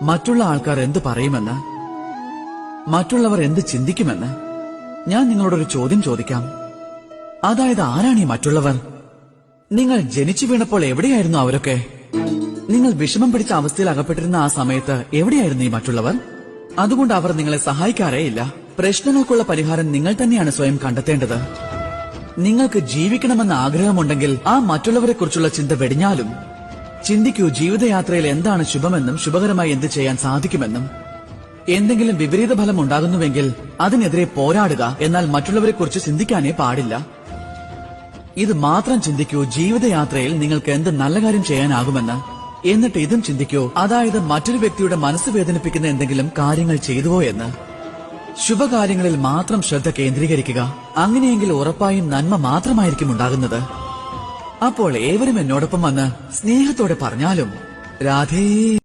മറ്റുള്ള ആൾക്കാർ എന്ത് പറയുമെന്ന്, മറ്റുള്ളവർ എന്ത് ചിന്തിക്കുമെന്ന്. ഞാൻ നിങ്ങളോടൊരു ചോദ്യം ചോദിക്കാം. അതായത് ആരാണ് ഈ മറ്റുള്ളവർ? നിങ്ങൾ ജനിച്ചു വീണപ്പോൾ എവിടെയായിരുന്നു അവരൊക്കെ? നിങ്ങൾ വിഷമം പിടിച്ച അവസ്ഥയിൽ അകപ്പെട്ടിരുന്ന ആ സമയത്ത് എവിടെയായിരുന്നു ഈ മറ്റുള്ളവർ? അതുകൊണ്ട് അവർ നിങ്ങളെ സഹായിക്കാറേയില്ല. പ്രശ്നങ്ങൾക്കുള്ള പരിഹാരം നിങ്ങൾ തന്നെയാണ് സ്വയം കണ്ടെത്തേണ്ടത്. നിങ്ങൾക്ക് ജീവിക്കണമെന്ന ആഗ്രഹമുണ്ടെങ്കിൽ ആ മറ്റുള്ളവരെ കുറിച്ചുള്ള ചിന്ത വെടിഞ്ഞാലും ചിന്തിക്കൂ, ജീവിതയാത്രയിൽ എന്താണ് ശുഭമെന്നും ശുഭകരമായി എന്ത് ചെയ്യാൻ സാധിക്കുമെന്നും. എന്തെങ്കിലും വിപരീത ഫലം ഉണ്ടാകുന്നുവെങ്കിൽ അതിനെതിരെ പോരാടുക, എന്നാൽ മറ്റുള്ളവരെ കുറിച്ച് ചിന്തിക്കാനേ പാടില്ല. ഇത് മാത്രം ചിന്തിക്കൂ, ജീവിതയാത്രയിൽ നിങ്ങൾക്ക് എന്ത് നല്ല കാര്യം ചെയ്യാനാകുമെന്ന്. എന്നിട്ട് ഇതും ചിന്തിക്കൂ, അതായത് മറ്റൊരു വ്യക്തിയുടെ മനസ്സ് വേദനിപ്പിക്കുന്ന എന്തെങ്കിലും കാര്യങ്ങൾ ചെയ്തുവോ എന്ന്. ശുഭകാര്യങ്ങളിൽ മാത്രം ശ്രദ്ധ കേന്ദ്രീകരിക്കുക. അങ്ങനെയെങ്കിൽ ഉറപ്പായും നന്മ മാത്രമായിരിക്കും ഉണ്ടാകുന്നത്. അപ്പോൾ ഏവരും എന്നോടൊപ്പം വന്ന് സ്നേഹത്തോടെ പറഞ്ഞാലും, രാധേ.